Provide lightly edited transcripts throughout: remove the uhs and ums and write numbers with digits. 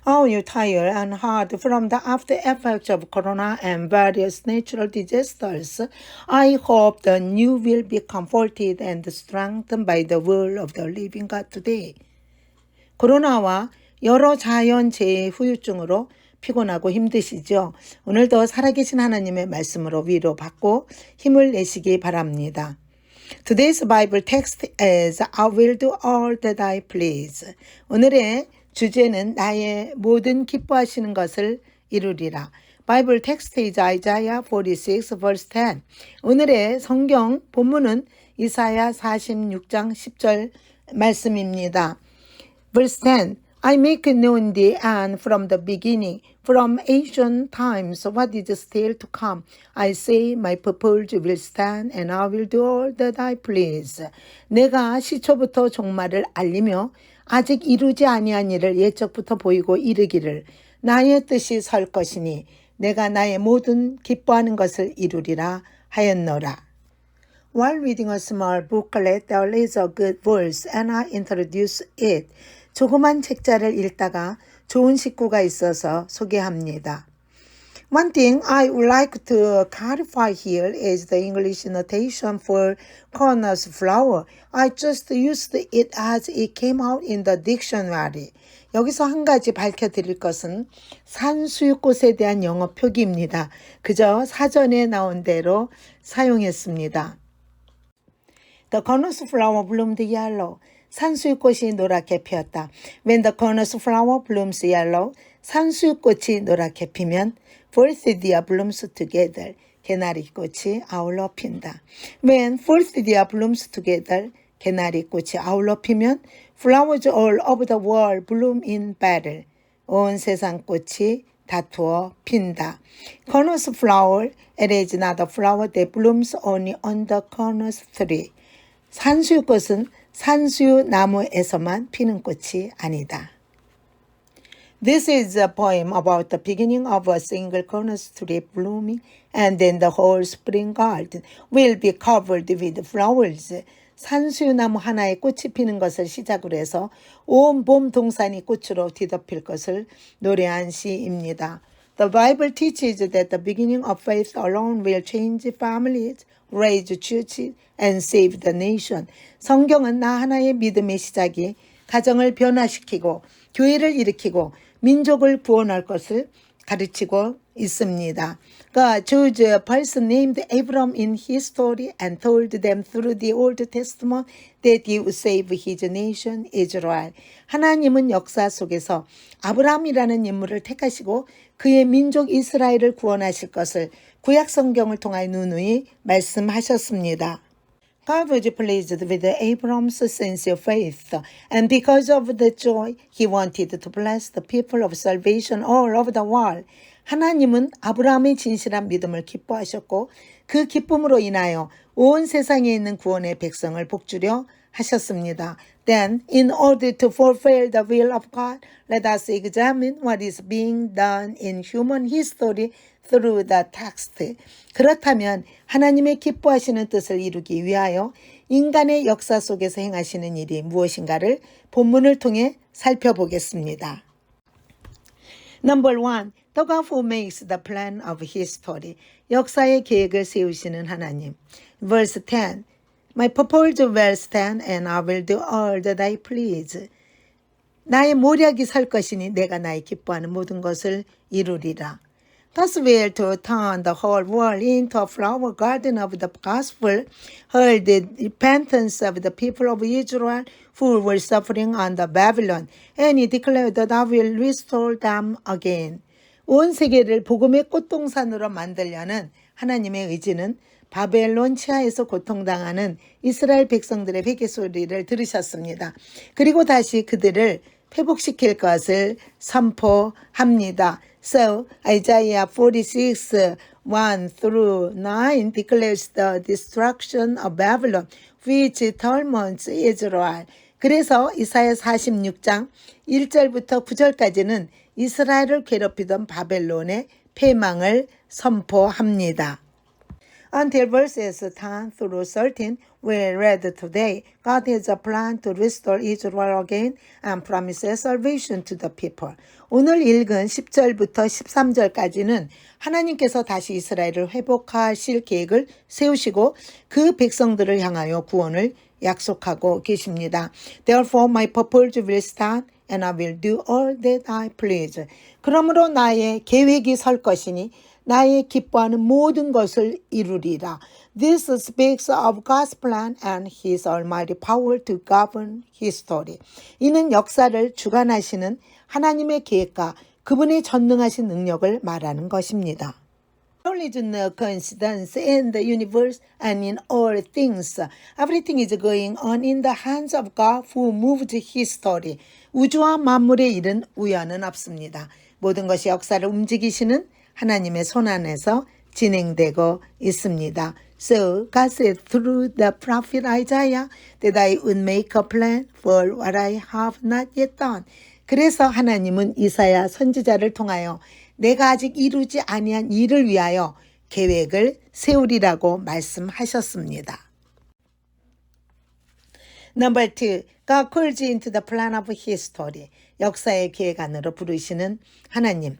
Are you tired and hard from the after effects of corona and various natural disasters? I hope that you will be comforted and strengthened by the word of the living God today. 코로나와 여러 자연재해 후유증으로 피곤하고 힘드시죠? 오늘도 살아계신 하나님의 말씀으로 위로받고 힘을 내시기 바랍니다. Today's Bible text is I will do all that I please. 오늘의 주제는 나의 모든 기뻐하시는 것을 이루리라. Bible text is Isaiah 46 verse 10. 오늘의 성경 본문은 이사야 46장 10절 말씀입니다. Verse 10. I make known the end from the beginning, from ancient times, what is still to come. I say, my purpose will stand, and I will do all that I please. 내가 시초부터 종말을 알리며 아직 이루지 아니한 일을 예적부터 보이고 이르기를 나의 뜻이 설 것이니 내가 나의 모든 기뻐하는 것을 이루리라 하였노라. While reading a small booklet, there is a good verse, and I introduce it. 조그만 책자를 읽다가 좋은 식구가 있어서 소개합니다. One thing I would like to clarify here is the English notation for corners flower. I just used it as it came out in the dictionary. 여기서 한 가지 밝혀드릴 것은 산수유꽃에 대한 영어 표기입니다. 그저 사전에 나온 대로 사용했습니다. The corners flower bloomed yellow. 산수유꽃이 노랗게 피었다. When the corners flower blooms yellow, 산수유꽃이 노랗게 피면 Forsythia blooms together. 개나리꽃이 아울러 핀다. When Forsythia blooms together, 개나리꽃이 아울러 피면 Flowers all over the world bloom in battle. 온 세상 꽃이 다투어 핀다. Corners flower, it is not a flower that blooms only on the corners tree. 산수유꽃은 산수유 나무에서만 피는 꽃이 아니다. This is a poem about the beginning of a single corners tree blooming and then the whole spring garden will be covered with flowers. 산수유 나무 하나에 꽃이 피는 것을 시작으로 해서 온 봄 동산이 꽃으로 뒤덮일 것을 노래한 시입니다. The Bible teaches that the beginning of faith alone will change families, raise churches, and save the nation. 성경은 나 하나의 믿음의 시작이 가정을 변화시키고 교회를 일으키고 민족을 구원할 것을 가르치고 있습니다. God chose a person named Abram in his story and told them through the Old Testament that he would save his nation Israel. 하나님은 역사 속에서 아브라함이라는 인물을 택하시고 그의 민족 이스라엘을 구원하실 것을 구약 성경을 통하여 누누이 말씀하셨습니다. God was pleased with Abram's sincere faith, and because of the joy, he wanted to bless the people of salvation all over the world. 하나님은 아브라함의 진실한 믿음을 기뻐하셨고 그 기쁨으로 인하여 온 세상에 있는 구원의 백성을 복주려 하셨습니다. Then, in order to fulfill the will of God, let us examine what is being done in human history through the text. 그렇다면 하나님의 기뻐하시는 뜻을 이루기 위하여 인간의 역사 속에서 행하시는 일이 무엇인가를 본문을 통해 살펴보겠습니다. Number 1. The God who makes the plan of history. 역사의 계획을 세우시는 하나님. Verse 10. My purpose will stand and I will do all that I please. 나의 모략이 설 것이니 내가 나의 기뻐하는 모든 것을 이루리라. God's will to turn the whole world into a flower garden of the gospel heard the repentance of the people of Israel who were suffering under Babylon, and he declared that I will restore them again. 온 세계를 복음의 꽃동산으로 만들려는 하나님의 의지는 바벨론 치하에서 고통당하는 이스라엘 백성들의 회개 소리를 들으셨습니다. 그리고 다시 그들을 회복시킬 것을 선포합니다. So Isaiah 46, 1 through 9 declares the destruction of Babylon, which torments Israel. 그래서 이사야 46장 1절부터 9절까지는 이스라엘을 괴롭히던 바벨론의 패망을 선포합니다. Until verses 10 through 13 we read today, God has a plan to restore Israel again and promises salvation to the people. 오늘 읽은 10절부터 13절까지는 하나님께서 다시 이스라엘을 회복하실 계획을 세우시고 그 백성들을 향하여 구원을 약속하고 계십니다. Therefore my purpose will stand and I will do all that I please. 그러므로 나의 계획이 설 것이니 나의 기뻐하는 모든 것을 이루리라. This speaks of God's plan and His almighty power to govern history. 이는 역사를 주관하시는 하나님의 계획과 그분의 전능하신 능력을 말하는 것입니다. Knowledge is no coincidence in the universe and in all things. Everything is going on in the hands of God who moved history. 우주와 만물의 일은 우연은 없습니다. 모든 것이 역사를 움직이시는 하나님의 손 안에서 진행되고 있습니다. So God said through the prophet Isaiah that I would make a plan for what I have not yet done. 그래서 하나님은 이사야 선지자를 통하여 내가 아직 이루지 아니한 일을 위하여 계획을 세우리라고 말씀하셨습니다. Number 2. God calls into the plan of history. 역사의 계획 안으로 부르시는 하나님.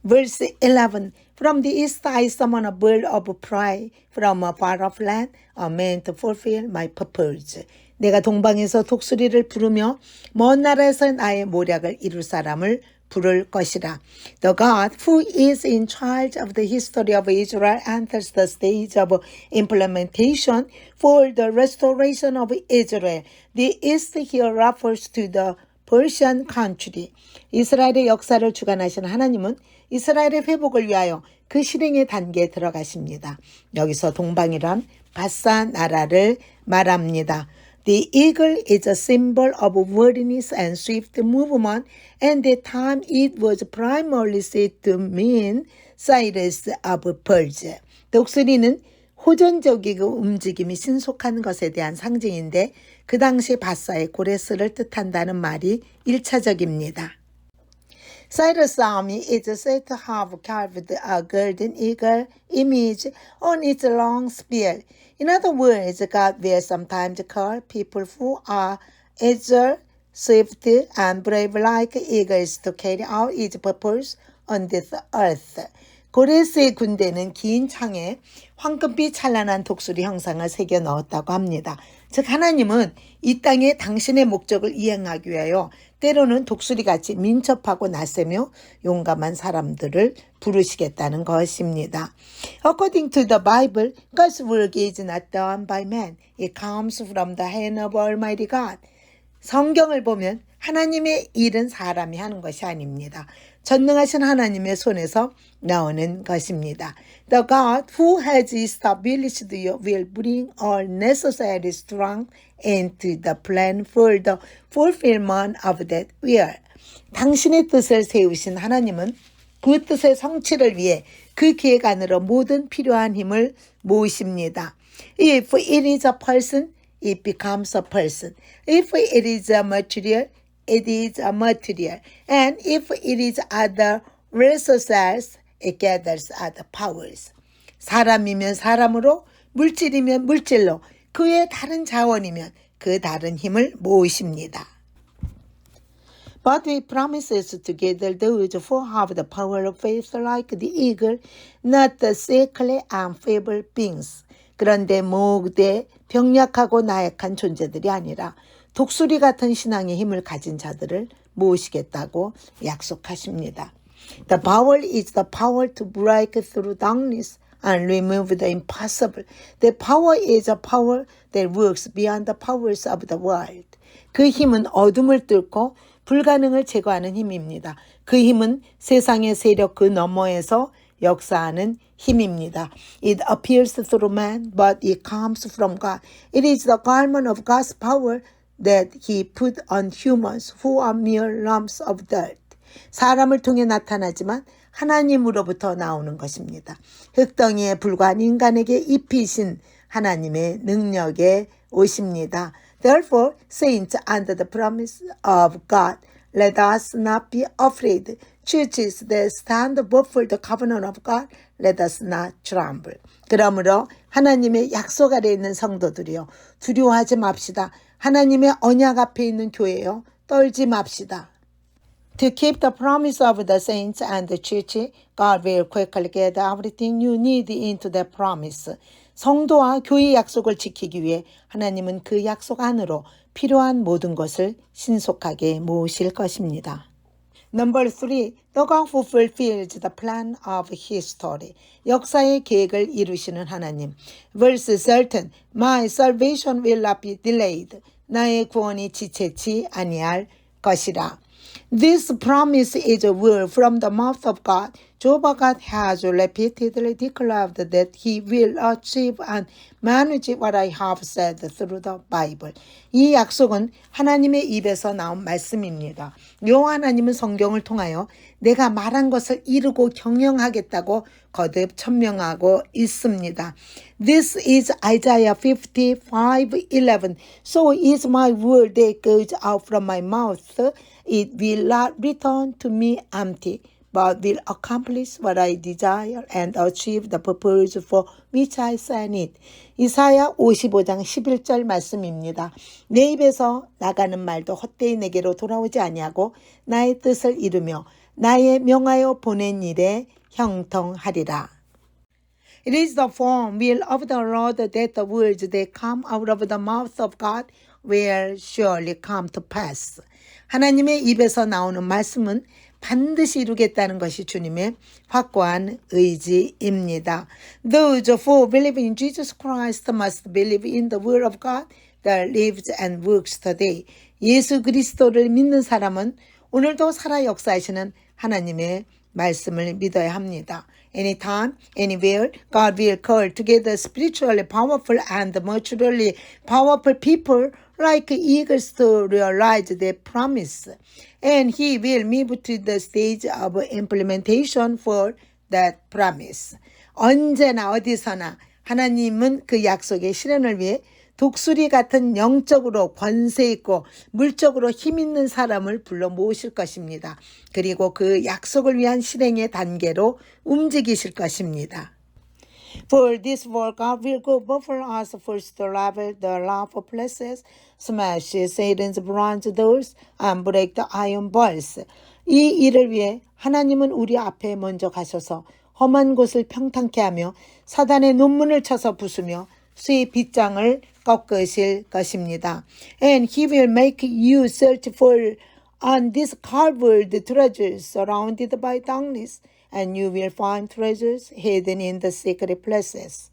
Verse 11. From the east I summon a bird of prey from a far off land, a man to fulfill my purpose. 내가 동방에서 독수리를 부르며 먼 나라에서 나의 모략을 이룰 사람을 부를 것이라. The God who is in charge of the history of Israel enters the stage of implementation for the restoration of Israel. The east here refers to the Persian country. 이스라엘의 역사를 주관하신 하나님은 이스라엘의 회복을 위하여 그 실행의 단계에 들어가십니다. 여기서 동방이란 바사 나라를 말합니다. The eagle is a symbol of wordiness and swift movement, and at the time it was primarily said to mean Cyrus of Persia. 독수리는 호전적이고 움직임이 신속한 것에 대한 상징인데 그 당시 바사의 고레스를 뜻한다는 말이 1차적입니다. Cyrus' army is said to have carved a golden eagle image on its long spear. In other words, God will sometimes call people who are agile, swift, and brave like eagles to carry out His purpose on this earth. 고레스의 군대는 긴 창에 황금빛 찬란한 독수리 형상을 새겨 넣었다고 합니다. 즉 하나님은 이 땅에 당신의 목적을 이행하기 위하여 때로는 독수리같이 민첩하고 낯세며 용감한 사람들을 부르시겠다는 것입니다. According to the Bible, God's work is not done by man. It comes from the hand of Almighty God. 성경을 보면 하나님의 일은 사람이 하는 것이 아닙니다. 전능하신 하나님의 손에서 나오는 것입니다. The God who has established you will bring all necessary strength into the plan for the fulfillment of that will. 당신의 뜻을 세우신 하나님은 그 뜻의 성취를 위해 그 계획 안으로 모든 필요한 힘을 모으십니다. If it is a person, it becomes a person. If it is a material, it is a material. And if it is other resources, it gathers other powers. 사람이면 사람으로, 물질이면 물질로, 그의 다른 자원이면 그 다른 힘을 모으십니다. But He promises to gather those who have the power of faith like the eagle, not the sickly and feeble beings. 그런데 모두 병약하고 나약한 존재들이 아니라 독수리 같은 신앙의 힘을 가진 자들을 모으시겠다고 약속하십니다. The power is the power to break through darkness and remove the impossible. The power is a power that works beyond the powers of the world. 그 힘은 어둠을 뚫고 불가능을 제거하는 힘입니다. 그 힘은 세상의 세력 그 너머에서 역사하는 힘입니다. It appears through man, but it comes from God. It is the garment of God's power that He put on humans who are mere lumps of dirt. 사람을 통해 나타나지만 하나님으로부터 나오는 것입니다. 흙덩이에 불과한 인간에게 입히신 하나님의 능력에 오십니다. Therefore, saints under the promise of God Let us not be afraid. Churches that stand before the covenant of God, let us not tremble. 그러므로 하나님의 약속 아래 있는 성도들이요, 두려워하지 맙시다. 하나님의 언약 앞에 있는 교회요, 떨지 맙시다. To keep the promise of the saints and the church, God will quickly get everything you need into that promise. 성도와 교회의 약속을 지키기 위해 하나님은 그 약속 안으로 필요한 모든 것을 신속하게 모으실 것입니다. Number 3. The God who fulfills the plan of history. 역사의 계획을 이루시는 하나님. Verse 13. My salvation will not be delayed. 나의 구원이 지체치 아니할 것이라. This promise is a word from the mouth of God. Jehovah God has repeatedly declared that he will achieve and manage what I have said through the Bible. 이 약속은 하나님의 입에서 나온 말씀입니다. 여호와 하나님은 성경을 통하여 내가 말한 것을 이루고 경영하겠다고 거듭 천명하고 있습니다. This is Isaiah 55:11. So is my word that goes out from my mouth. It will not return to me empty, but will accomplish what I desire and achieve the purpose for which I sent it. 이사야 55장 11절 말씀입니다. 내 입에서 나가는 말도 헛되이 내게로 돌아오지 아니하고 나의 뜻을 이루며 나의 명하여 보낸 일에 형통하리라. It is the form will of the Lord that the words that come out of the mouth of God will surely come to pass. 하나님의 입에서 나오는 말씀은 반드시 이루겠다는 것이 주님의 확고한 의지입니다. Those who believe in Jesus Christ must believe in the word of God that lives and works today. 예수 그리스도를 믿는 사람은 오늘도 살아 역사하시는 하나님의 말씀을 믿어야 합니다. Anytime, anywhere, God will call together spiritually powerful and materially powerful people like eagles to realize their promise. And He will move to the stage of implementation for that promise. 언제나 어디서나 하나님은 그 약속의 실현을 위해 독수리 같은 영적으로 권세 있고 물적으로 힘 있는 사람을 불러 모으실 것입니다. 그리고 그 약속을 위한 실행의 단계로 움직이실 것입니다. For this work, God will go before us first to level the lawful places, smash Satan's bronze doors, and break the iron bars. 이 일을 위해 하나님은 우리 앞에 먼저 가셔서 험한 곳을 평탄케 하며 사단의 논문을 쳐서 부수며 수의 빗장을 꺾으실 것입니다. And he will make you search for undiscovered treasures surrounded by darkness, and you will find treasures hidden in the secret places.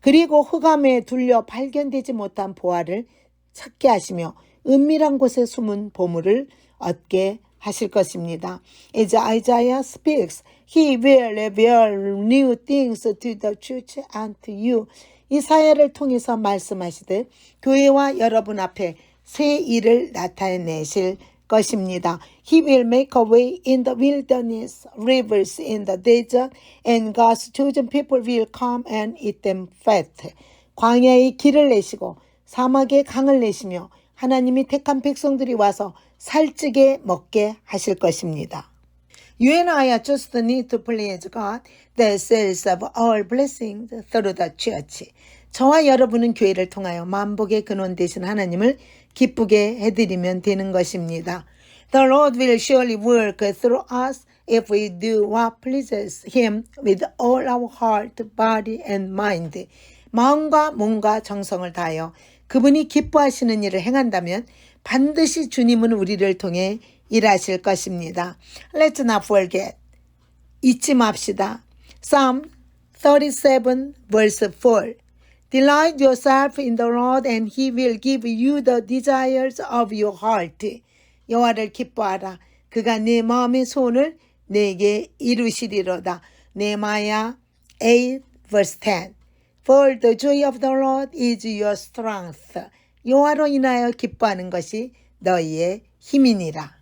그리고 흑암에 둘려 발견되지 못한 보화를 찾게 하시며 은밀한 곳에 숨은 보물을 얻게 하실 것입니다. As Isaiah speaks, he will reveal new things to the church and to you. 이사야를 통해서 말씀하시듯 교회와 여러분 앞에 새 일을 나타내실 것입니다. He will make a way in the wilderness, rivers in the desert, and God's chosen people will come and eat them fat. 광야의 길을 내시고 사막에 강을 내시며 하나님이 택한 백성들이 와서 살찌게 먹게 하실 것입니다. You and I just need to please God, the source of all blessings through the church. 저와 여러분은 교회를 통하여 만복의 근원 되신 하나님을 기쁘게 해드리면 되는 것입니다. The Lord will surely work through us if we do what pleases Him with all our heart, body, and mind. 마음과 몸과 정성을 다하여 그분이 기뻐하시는 일을 행한다면 반드시 주님은 우리를 통해 일하실 것입니다. Let's not forget. 잊지 맙시다. Psalm 37 verse 4. Delight yourself in the Lord and He will give you the desires of your heart. 여호와를 기뻐하라. 그가 네 마음의 소원을 내게 이루시리로다. 네마야 8 verse 10. For the joy of the Lord is your strength. 여호와로 인하여 기뻐하는 것이 너희의 힘이니라.